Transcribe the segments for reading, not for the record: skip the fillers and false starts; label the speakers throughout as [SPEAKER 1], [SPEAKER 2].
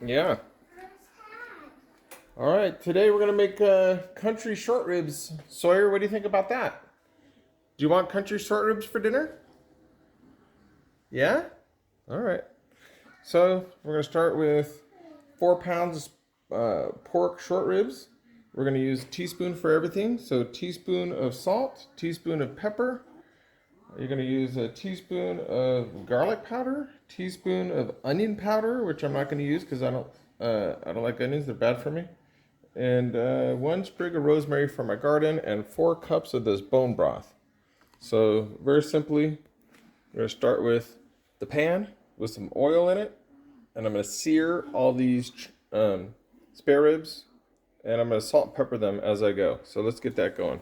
[SPEAKER 1] Yeah. All right. Today we're gonna make country short ribs. Sawyer, what do you think about that? Do you want country short ribs for dinner? Yeah. All right. So we're gonna start with 4 pounds pork short ribs. We're gonna use a teaspoon for everything. So teaspoon of salt, teaspoon of pepper. You're gonna use a teaspoon of garlic powder, teaspoon of onion powder, which I'm not gonna use because I don't like onions. They're bad for me. And 1 sprig of rosemary from my garden, and 4 cups of this bone broth. So very simply, we're gonna start with the pan with some oil in it, and I'm gonna sear all these spare ribs, and I'm gonna salt and pepper them as I go. So let's get that going.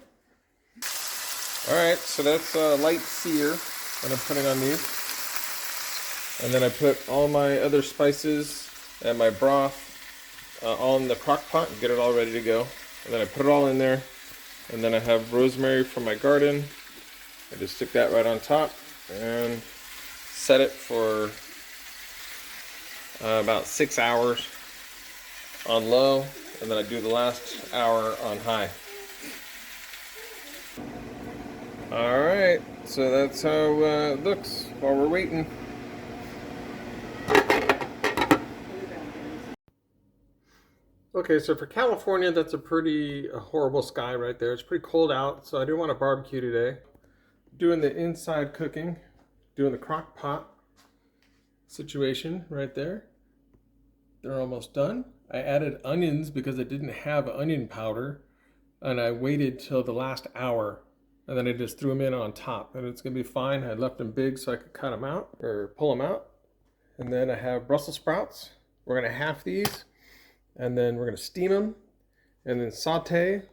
[SPEAKER 1] All right, so that's a light sear that I'm putting on these. And then I put all my other spices and my broth all in the crock pot and get it all ready to go. And then I put it all in there. And then I have rosemary from my garden. I just stick that right on top and set it for about 6 hours on low. And then I do the last hour on high. All right, so that's how it looks while we're waiting. Okay, so for California, that's a pretty horrible sky right there. It's pretty cold out, so I do want to barbecue today. Doing the inside cooking, doing the crock pot situation right there. They're almost done. I added onions because I didn't have onion powder, and I waited till the last hour. And then I just threw them in on top, and it's gonna be fine. I left them big so I could cut them out or pull them out. And then I have Brussels sprouts. We're gonna half these, and then we're gonna steam them, and then saute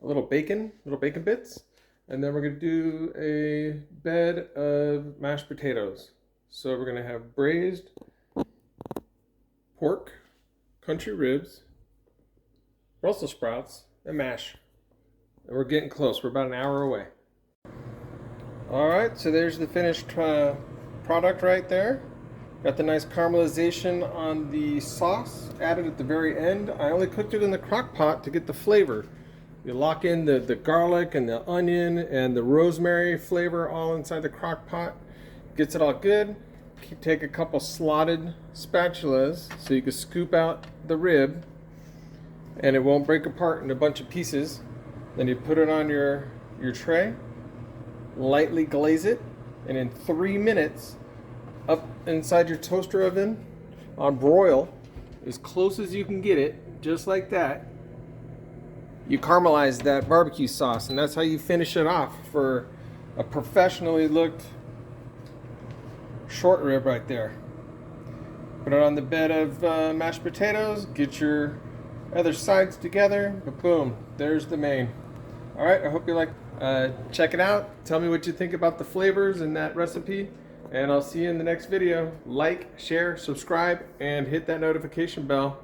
[SPEAKER 1] a little bacon bits, and then we're gonna do a bed of mashed potatoes. So we're gonna have braised pork, country ribs, Brussels sprouts, and mash. And we're getting close. We're about an hour away. All right, so there's the finished product right there. Got the nice caramelization on the sauce added at the very end. I only cooked it in the crock pot to get the flavor. You lock in the garlic and the onion and the rosemary flavor all inside the crock pot. Gets it all good. You take a couple slotted spatulas so you can scoop out the rib and it won't break apart in a bunch of pieces. Then you put it on your tray, lightly glaze it, and in 3 minutes, up inside your toaster oven on broil, as close as you can get it, just like that, you caramelize that barbecue sauce, and that's how you finish it off for a professionally looked short rib right there. Put it on the bed of mashed potatoes, get your other sides together, but boom, there's the main. All right, I hope you like. Check it out. Tell me what you think about the flavors in that recipe, and I'll see you in the next video. Like, share, subscribe, and hit that notification bell.